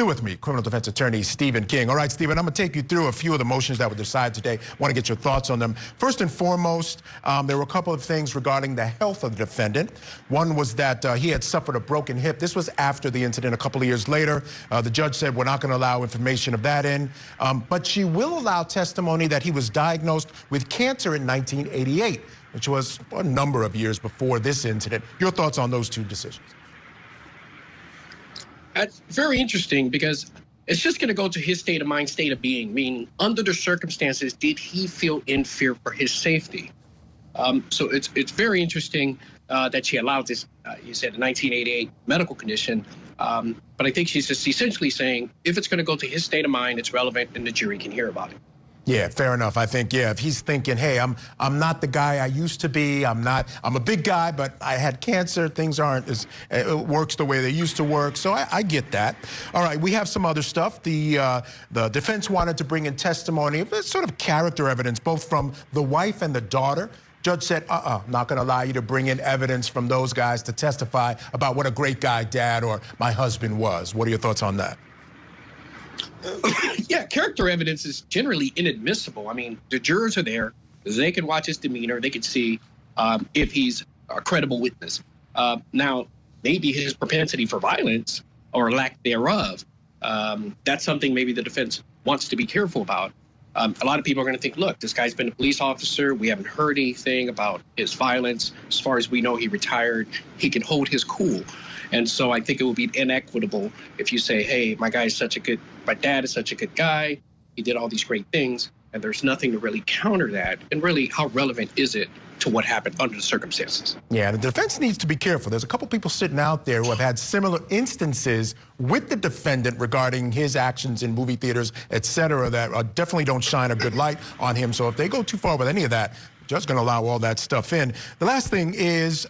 Still with me, criminal defense attorney Stephen King. All right, Stephen, I'm going to take you through a few of the motions that were decided today. I want to get your thoughts on them. First and foremost, there were a couple of things regarding the health of the defendant. One was that he had suffered a broken hip. This was after the incident a couple of years later. The judge said we're not going to allow information of that in, but she will allow testimony that he was diagnosed with cancer in 1988, which was a number of years before this incident. Your thoughts on those two decisions? That's very interesting because it's just going to go to his state of mind, state of being, meaning under the circumstances, did he feel in fear for his safety? So it's very interesting that she allowed this, you said, a 1988 medical condition. But I think she's just essentially saying if it's going to go to his state of mind, it's relevant and the jury can hear about it. Yeah, fair enough. I think, yeah, if he's thinking, hey, I'm not the guy I used to be. I'm a big guy, but I had cancer. Things aren't as, it works the way they used to work. So I get that. All right, we have some other stuff. The defense wanted to bring in testimony, sort of character evidence, both from the wife and the daughter. Judge said, not going to allow you to bring in evidence from those guys to testify about what a great guy dad or my husband was. What are your thoughts on that? Yeah, character evidence is generally inadmissible. I mean, the jurors are there. They can watch his demeanor. They can see if he's a credible witness. Now, maybe his propensity for violence or lack thereof, that's something maybe the defense wants to be careful about. A lot of people are going to think, look, this guy's been a police officer. We haven't heard anything about his violence. As far as we know, he retired. He can hold his cool. And so I think it would be inequitable if you say, hey, my dad is such a good guy. He did all these great things. And there's nothing to really counter that. And really, how relevant is it to what happened under the circumstances? Yeah, the defense needs to be careful. There's a couple people sitting out there who have had similar instances with the defendant regarding his actions in movie theaters, et cetera, that definitely don't shine a good light on him. So if they go too far with any of that, judge going to allow all that stuff in. The last thing is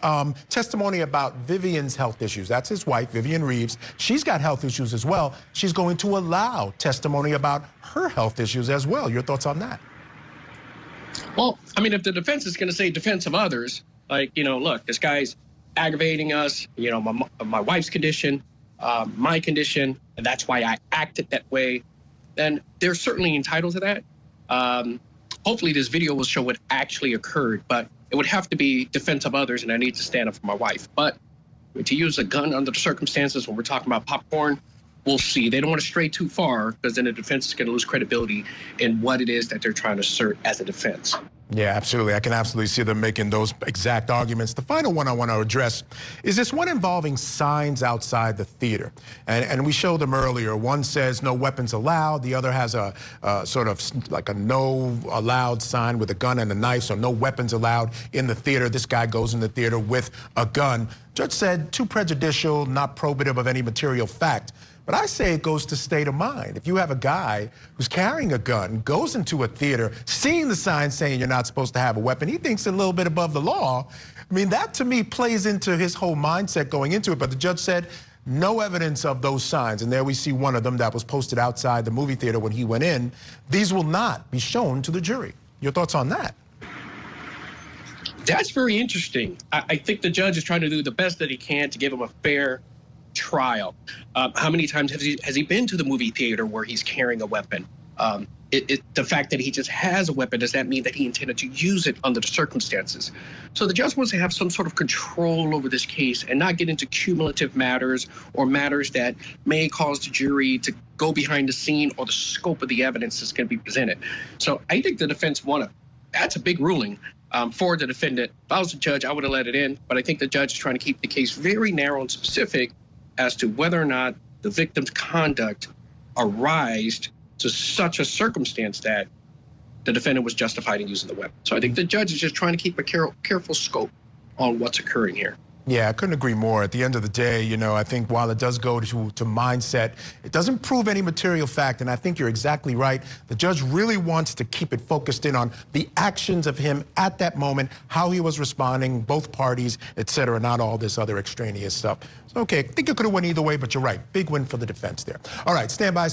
testimony about Vivian's health issues. That's his wife, Vivian Reeves. She's got health issues as well. She's going to allow testimony about her health issues as well. Your thoughts on that? Well, I mean, if the defense is going to say defense of others, like, you know, look, this guy's aggravating us, you know, my wife's condition, my condition, and that's why I acted that way, then they're certainly entitled to that. Hopefully this video will show what actually occurred, but it would have to be defense of others, and I need to stand up for my wife. But to use a gun under the circumstances when we're talking about popcorn, we'll see. They don't want to stray too far because then the defense is going to lose credibility in what it is that they're trying to assert as a defense. Yeah, absolutely. I can absolutely see them making those exact arguments. The final one I want to address is this one involving signs outside the theater. And we showed them earlier. One says no weapons allowed. The other has a sort of like a no allowed sign with a gun and a knife, so no weapons allowed in the theater. This guy goes in the theater with a gun. Judge said too prejudicial, not probative of any material fact. But I say it goes to state of mind. If you have a guy who's carrying a gun, goes into a theater, seeing the sign saying you're not supposed to have a weapon, he thinks a little bit above the law. I mean, that to me plays into his whole mindset going into it. But the judge said no evidence of those signs. And there we see one of them that was posted outside the movie theater when he went in. These will not be shown to the jury. Your thoughts on that? That's very interesting. I think the judge is trying to do the best that he can to give him a fair trial. How many times has he been to the movie theater where he's carrying a weapon? The fact that he just has a weapon, does that mean that he intended to use it under the circumstances? So the judge wants to have some sort of control over this case and not get into cumulative matters or matters that may cause the jury to go behind the scene or the scope of the evidence that's going to be presented. So I think the defense that's a big ruling for the defendant. If I was the judge, I would have let it in, but I think the judge is trying to keep the case very narrow and specific as to whether or not the victim's conduct arised to such a circumstance that the defendant was justified in using the weapon. So I think the judge is just trying to keep a careful scope on what's occurring here. Yeah, I couldn't agree more. At the end of the day, you know, I think while it does go to mindset, it doesn't prove any material fact. And I think you're exactly right. The judge really wants to keep it focused in on the actions of him at that moment, how he was responding, both parties, et cetera, not all this other extraneous stuff. So, okay, I think it could have went either way, but you're right. Big win for the defense there. All right, stand by.